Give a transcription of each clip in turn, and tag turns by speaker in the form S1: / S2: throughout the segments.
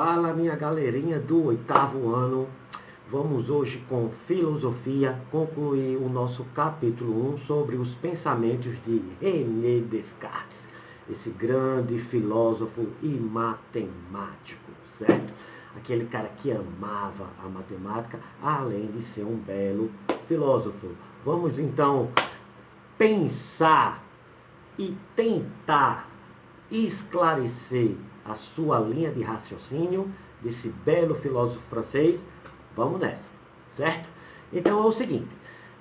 S1: Fala, minha galerinha do 8º ano. Vamos hoje com filosofia concluir o nosso capítulo 1 sobre os pensamentos de René Descartes, esse grande filósofo e matemático, certo? Aquele cara que amava a matemática, além de ser um belo filósofo. Vamos então pensar e tentar esclarecer a sua linha de raciocínio desse belo filósofo francês. Vamos nessa, certo? Então é o seguinte,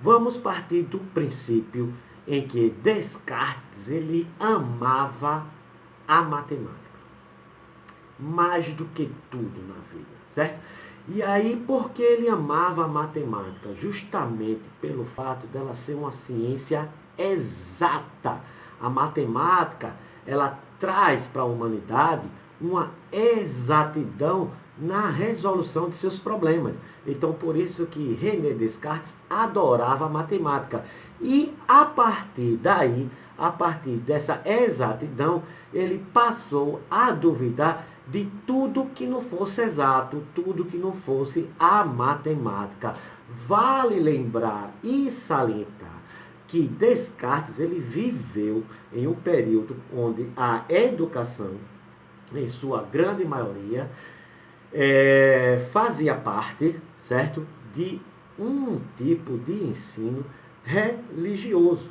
S1: vamos partir do princípio em que Descartes, ele amava a matemática, mais do que tudo na vida, certo? E aí, por que ele amava a matemática? Justamente pelo fato dela ser uma ciência exata. A matemática, ela traz para a humanidade uma exatidão na resolução de seus problemas. Então, por isso que René Descartes adorava a matemática. E a partir daí, a partir dessa exatidão, ele passou a duvidar de tudo que não fosse exato, tudo que não fosse a matemática. Vale lembrar e salientar que Descartes, ele viveu em um período onde a educação, em sua grande maioria, fazia parte, certo, de um tipo de ensino religioso.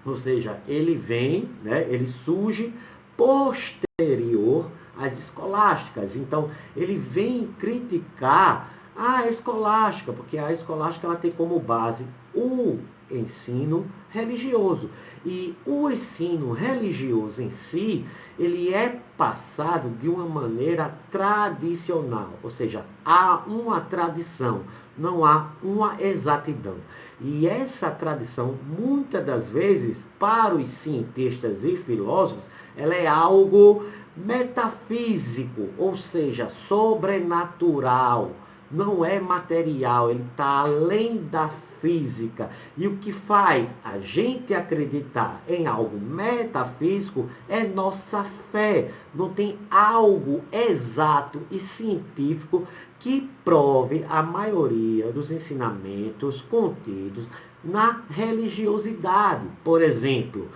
S1: Ou seja, ele vem, ele surge posterior às escolásticas. Então, ele vem criticar a escolástica, porque a escolástica ela tem como base o ensino religioso. E o ensino religioso em si, ele é passado de uma maneira tradicional, ou seja, há uma tradição, não há uma exatidão. E essa tradição, muitas das vezes, para os cientistas e filósofos, ela é algo metafísico, ou seja, sobrenatural, não é material, ele está além da física. E o que faz a gente acreditar em algo metafísico é nossa fé. Não tem algo exato e científico que prove a maioria dos ensinamentos contidos na religiosidade. Por exemplo,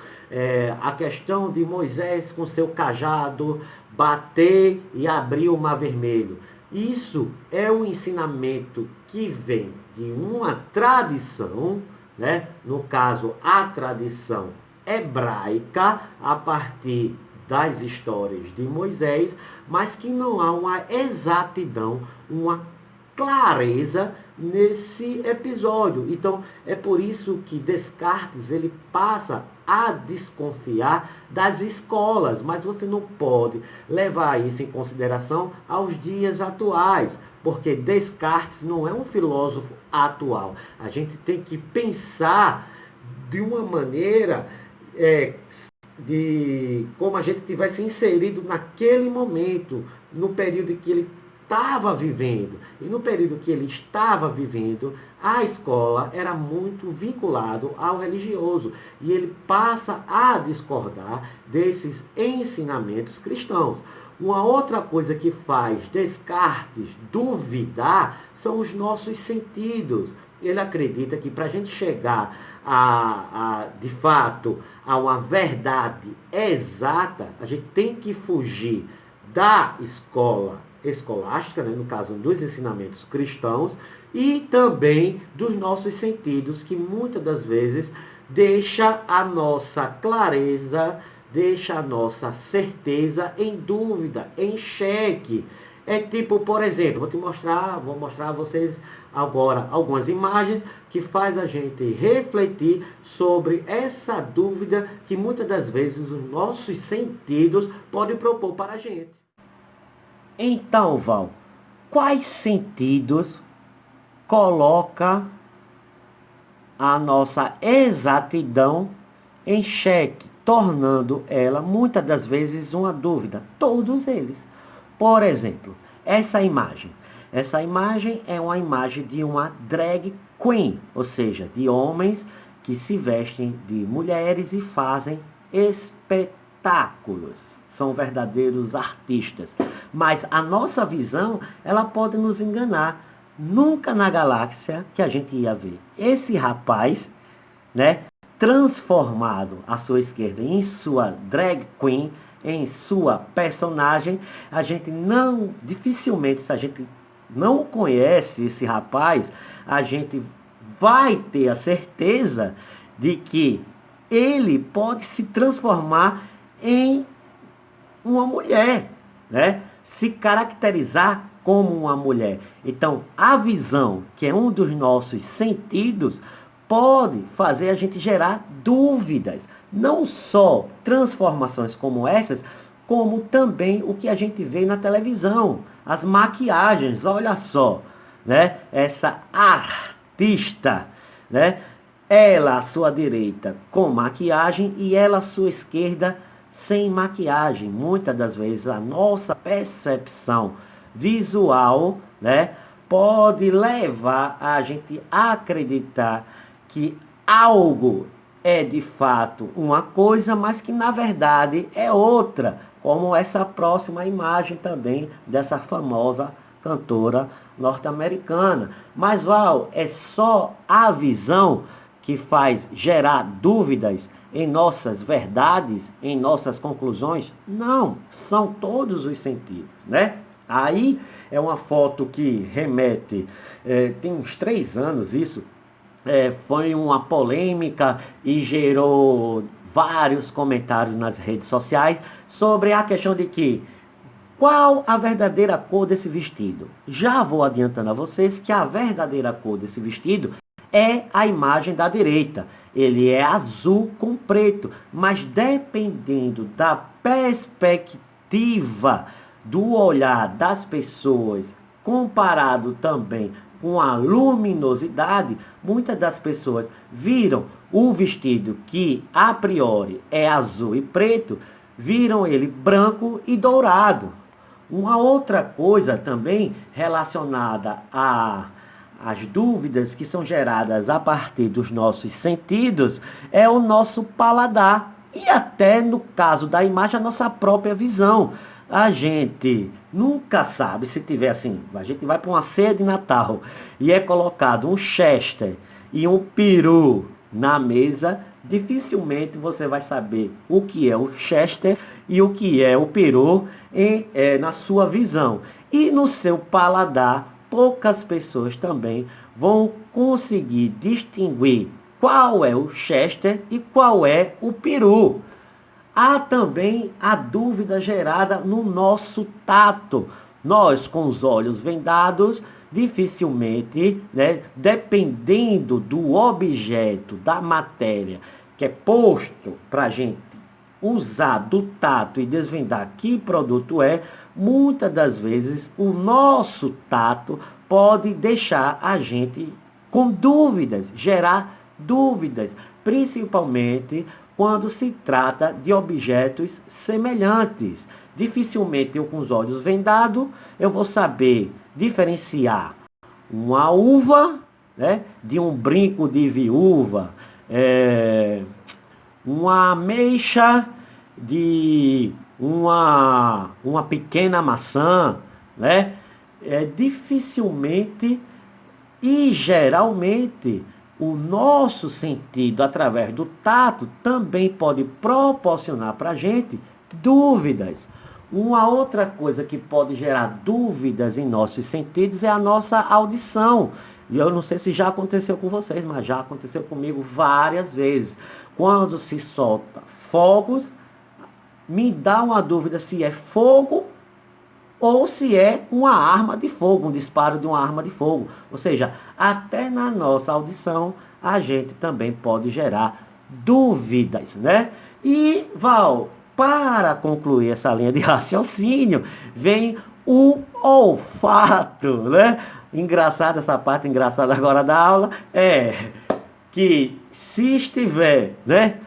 S1: a questão de Moisés com seu cajado bater e abrir o mar vermelho. Isso é um ensinamento que vem de uma tradição, no caso a tradição hebraica, a partir das histórias de Moisés, mas que não há uma exatidão, uma clareza nesse episódio. Então, é por isso que Descartes ele passa a desconfiar das escolas, mas você não pode levar isso em consideração aos dias atuais, porque Descartes não é um filósofo atual. A gente tem que pensar de uma maneira de como a gente tivesse inserido naquele momento, no período em que ele estava vivendo. E no período que ele estava vivendo, a escola era muito vinculado ao religioso. E ele passa a discordar desses ensinamentos cristãos. Uma outra coisa que faz Descartes duvidar são os nossos sentidos. Ele acredita que para a gente chegar de fato, a uma verdade exata, a gente tem que fugir da escola escolástica, no caso dos ensinamentos cristãos, e também dos nossos sentidos, que muitas das vezes deixa a nossa clareza, deixa a nossa certeza em dúvida, em xeque. É tipo, por exemplo, vou mostrar a vocês agora algumas imagens que faz a gente refletir sobre essa dúvida que muitas das vezes os nossos sentidos podem propor para a gente. Então, Val, quais sentidos coloca a nossa exatidão em xeque, tornando ela muitas das vezes uma dúvida? Todos eles. Por exemplo, essa imagem. Essa imagem é uma imagem de uma drag queen, ou seja, de homens que se vestem de mulheres e fazem espetáculos, são verdadeiros artistas. Mas a nossa visão, ela pode nos enganar. Nunca na galáxia que a gente ia ver esse rapaz, né, transformado à sua esquerda em sua drag queen, em sua personagem. A gente não, dificilmente, se a gente não conhece esse rapaz, a gente vai ter a certeza de que ele pode se transformar em uma mulher, né? Se caracterizar como uma mulher. Então, a visão, que é um dos nossos sentidos, pode fazer a gente gerar dúvidas. Não só transformações como essas, como também o que a gente vê na televisão. As maquiagens, olha só, né? Essa artista, né? Ela à sua direita com maquiagem e ela à sua esquerda sem maquiagem. Muitas das vezes a nossa percepção visual, né, pode levar a gente a acreditar que algo é de fato uma coisa, mas que na verdade é outra, como essa próxima imagem também dessa famosa cantora norte-americana. Mas, Val, é só a visão que faz gerar dúvidas em nossas verdades, em nossas conclusões? Não, são todos os sentidos, né? Aí é uma foto que remete, tem uns 3 anos isso, foi uma polêmica e gerou vários comentários nas redes sociais sobre a questão de que qual a verdadeira cor desse vestido. Já vou adiantando a vocês que a verdadeira cor desse vestido é a imagem da direita. Ele é azul com preto, mas dependendo da perspectiva do olhar das pessoas, comparado também com a luminosidade, muitas das pessoas viram o vestido que a priori é azul e preto, viram ele branco e dourado. Uma outra coisa também relacionada às dúvidas que são geradas a partir dos nossos sentidos é o nosso paladar e até no caso da imagem a nossa própria visão. A gente nunca sabe se tiver assim, a gente vai para uma ceia de Natal e é colocado um Chester e um peru na mesa, dificilmente você vai saber o que é o Chester e o que é o peru na sua visão. E no seu paladar, poucas pessoas também vão conseguir distinguir qual é o Chester e qual é o peru. Há também a dúvida gerada no nosso tato. Nós, com os olhos vendados, dificilmente, né, dependendo do objeto, da matéria que é posto para a gente usar do tato e desvendar que produto é, muitas das vezes o nosso tato pode deixar a gente com dúvidas, gerar dúvidas, principalmente quando se trata de objetos semelhantes. Dificilmente eu com os olhos vendados, eu vou saber diferenciar uma uva, né, de um brinco de viúva, uma ameixa de uma pequena maçã, né? Dificilmente e geralmente o nosso sentido, através do tato, também pode proporcionar para a gente dúvidas. Uma outra coisa que pode gerar dúvidas em nossos sentidos é a nossa audição. E eu não sei se já aconteceu com vocês, mas já aconteceu comigo várias vezes. Quando se solta fogos, me dá uma dúvida se é fogo ou se é uma arma de fogo, um disparo de uma arma de fogo. Ou seja, até na nossa audição, a gente também pode gerar dúvidas, né? E, Val, para concluir essa linha de raciocínio, vem o olfato, né? Engraçada essa parte, engraçada agora da aula, é que se estiver, né,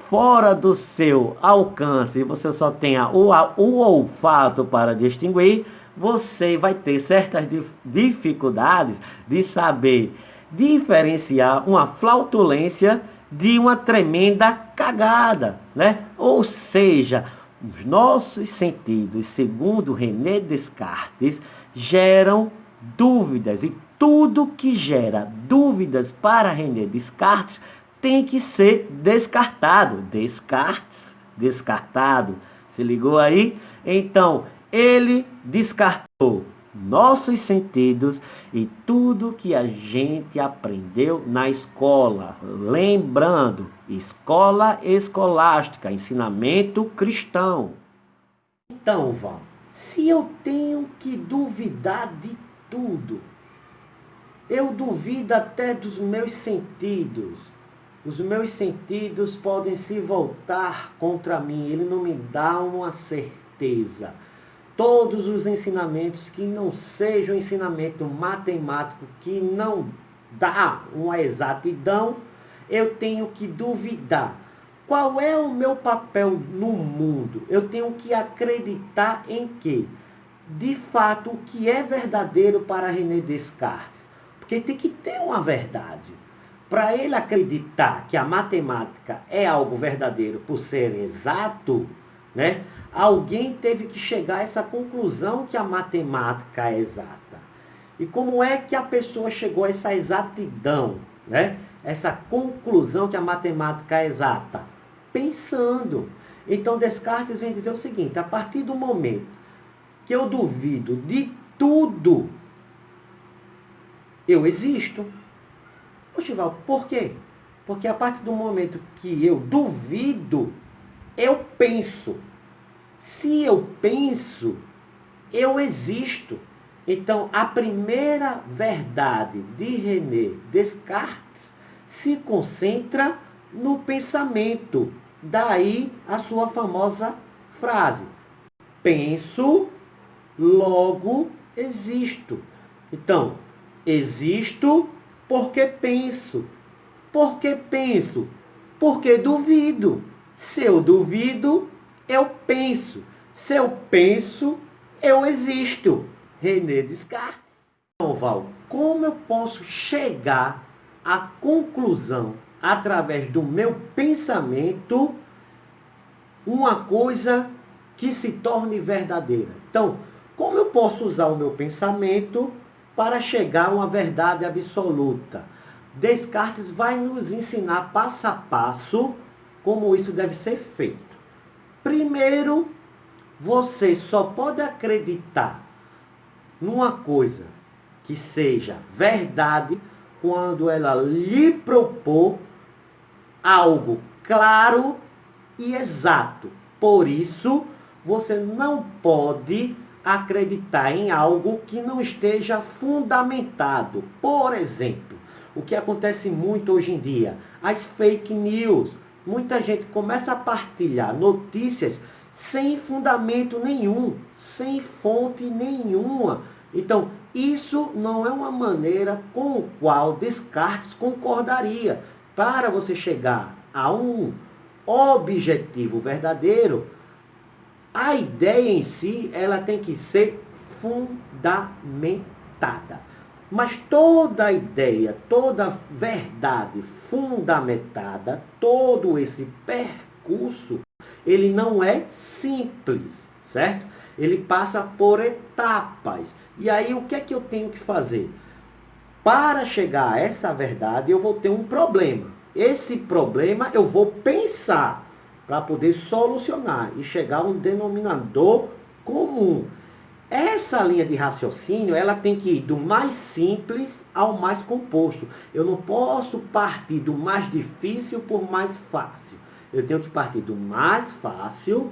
S1: fora do seu alcance e você só tenha o olfato para distinguir, você vai ter certas dificuldades de saber diferenciar uma flautulência de uma tremenda cagada, né? Ou seja, os nossos sentidos, segundo René Descartes, geram dúvidas. E tudo que gera dúvidas para René Descartes tem que ser descartado. Descartes, descartado. Se ligou aí? Então, ele descartou nossos sentidos e tudo que a gente aprendeu na escola. Lembrando, escola escolástica, ensinamento cristão. Então, Val, se eu tenho que duvidar de tudo, eu duvido até dos meus sentidos. Os meus sentidos podem se voltar contra mim, ele não me dá uma certeza. Todos os ensinamentos que não sejam ensinamento matemático, que não dá uma exatidão, eu tenho que duvidar. Qual é o meu papel no mundo? Eu tenho que acreditar em quê? De fato, o que é verdadeiro para René Descartes? Porque tem que ter uma verdade. Para ele acreditar que a matemática é algo verdadeiro por ser exato, né? Alguém teve que chegar a essa conclusão que a matemática é exata. E como é que a pessoa chegou a essa exatidão, né? Essa conclusão que a matemática é exata? Pensando. Então Descartes vem dizer o seguinte: a partir do momento que eu duvido de tudo, eu existo. Poxa, Val, por quê? Porque a partir do momento que eu duvido, eu penso. Se eu penso, eu existo. Então, a primeira verdade de René Descartes se concentra no pensamento. Daí a sua famosa frase: penso, logo existo. Então, existo porque penso. Por que penso? Porque duvido. Se eu duvido, eu penso. Se eu penso, eu existo. René Descartes. Então, Val, como eu posso chegar à conclusão, através do meu pensamento, uma coisa que se torne verdadeira? Então, como eu posso usar o meu pensamento para chegar a uma verdade absoluta? Descartes vai nos ensinar passo a passo como isso deve ser feito. Primeiro, você só pode acreditar numa coisa que seja verdade quando ela lhe propor algo claro e exato. Por isso, você não pode acreditar em algo que não esteja fundamentado. Por exemplo, o que acontece muito hoje em dia, as fake news. Muita gente começa a partilhar notícias sem fundamento nenhum, sem fonte nenhuma. Então, isso não é uma maneira com a qual Descartes concordaria. Para você chegar a um objetivo verdadeiro, a ideia em si, ela tem que ser fundamentada. Mas toda ideia, toda verdade fundamentada, todo esse percurso, ele não é simples, certo? Ele passa por etapas. E aí, o que é que eu tenho que fazer? Para chegar a essa verdade, eu vou ter um problema. Esse problema eu vou pensar para poder solucionar e chegar a um denominador comum. Essa linha de raciocínio, ela tem que ir do mais simples ao mais composto. Eu não posso partir do mais difícil por mais fácil. Eu tenho que partir do mais fácil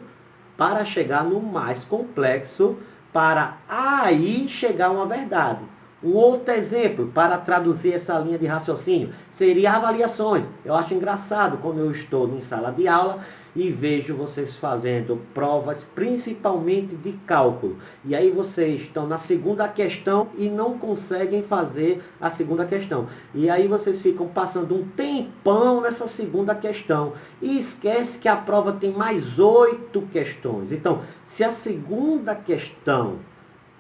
S1: para chegar no mais complexo, para aí chegar a uma verdade. Um outro exemplo para traduzir essa linha de raciocínio seria avaliações. Eu acho engraçado quando eu estou em sala de aula e vejo vocês fazendo provas, principalmente de cálculo. E aí vocês estão na segunda questão e não conseguem fazer a segunda questão. E aí vocês ficam passando um tempão nessa segunda questão. E esquece que a prova tem mais 8 questões. Então, se a segunda questão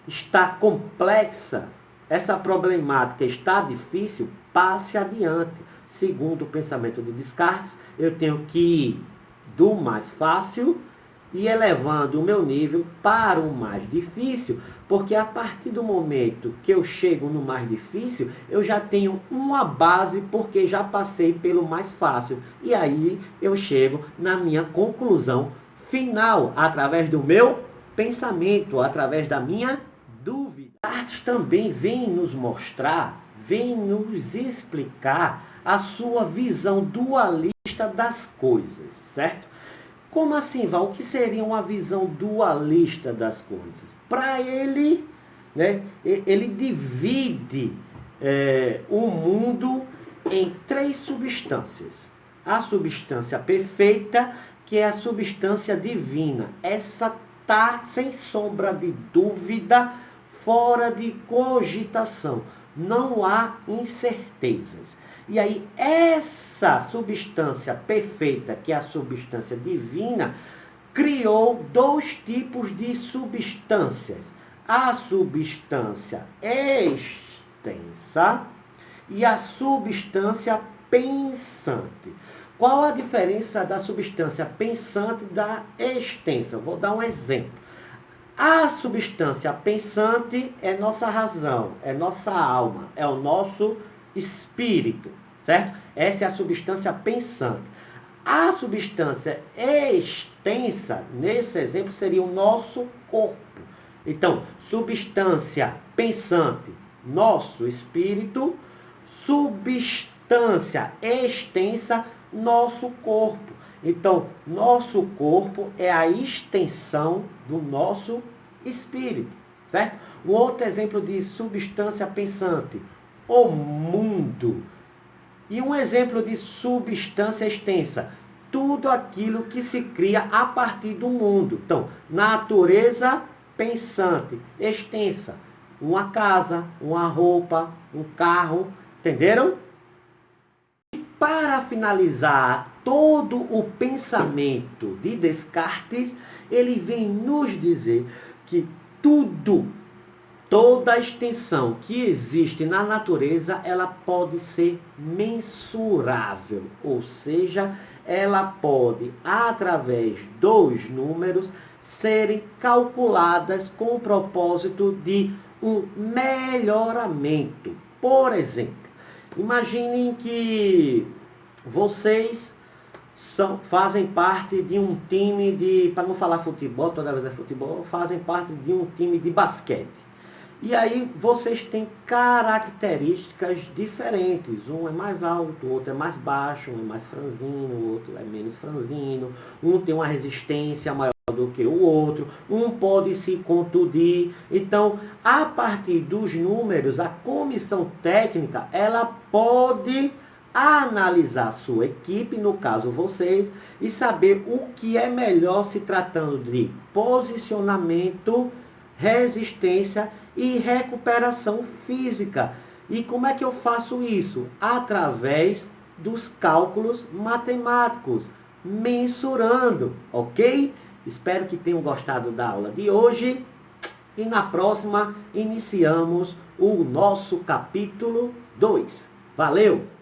S1: está complexa, essa problemática está difícil, passe adiante. Segundo o pensamento de Descartes, eu tenho que ir do mais fácil e elevando o meu nível para o mais difícil, porque a partir do momento que eu chego no mais difícil, eu já tenho uma base, porque já passei pelo mais fácil. E aí eu chego na minha conclusão final, através do meu pensamento, através da minha dúvida. A arte também vem nos mostrar, vem nos explicar a sua visão dualista das coisas, certo? Como assim, Val? O que seria uma visão dualista das coisas? Para ele, né, ele divide o mundo em três substâncias. A substância perfeita, que é a substância divina. Essa está, sem sombra de dúvida, fora de cogitação. Não há incertezas. E aí, essa substância perfeita, que é a substância divina, criou dois tipos de substâncias. A substância extensa e a substância pensante. Qual a diferença da substância pensante e da extensa? Vou dar um exemplo. A substância pensante é nossa razão, é nossa alma, é o nosso espírito, certo? Essa é a substância pensante. A substância extensa, nesse exemplo, seria o nosso corpo. Então, substância pensante, nosso espírito, substância extensa, nosso corpo. Então, nosso corpo é a extensão do nosso espírito, certo? Um outro exemplo de substância pensante, o mundo. E um exemplo de substância extensa, tudo aquilo que se cria a partir do mundo. Então, natureza pensante, extensa. Uma casa, uma roupa, um carro, entenderam? E para finalizar todo o pensamento de Descartes, ele vem nos dizer que toda a extensão que existe na natureza, ela pode ser mensurável, ou seja, ela pode, através dos números, serem calculadas com o propósito de um melhoramento. Por exemplo, imaginem que vocês fazem parte de um time de, para não falar futebol, toda vez é futebol, fazem parte de um time de basquete. E aí vocês têm características diferentes. Um é mais alto, o outro é mais baixo, um é mais franzino, o outro é menos franzino. Um tem uma resistência maior do que o outro. Um pode se contundir. Então, a partir dos números, a comissão técnica, ela pode analisar a sua equipe, no caso vocês, e saber o que é melhor se tratando de posicionamento, resistência e recuperação física. E como é que eu faço isso? Através dos cálculos matemáticos, mensurando, ok? Espero que tenham gostado da aula de hoje. E na próxima iniciamos o nosso capítulo 2. Valeu!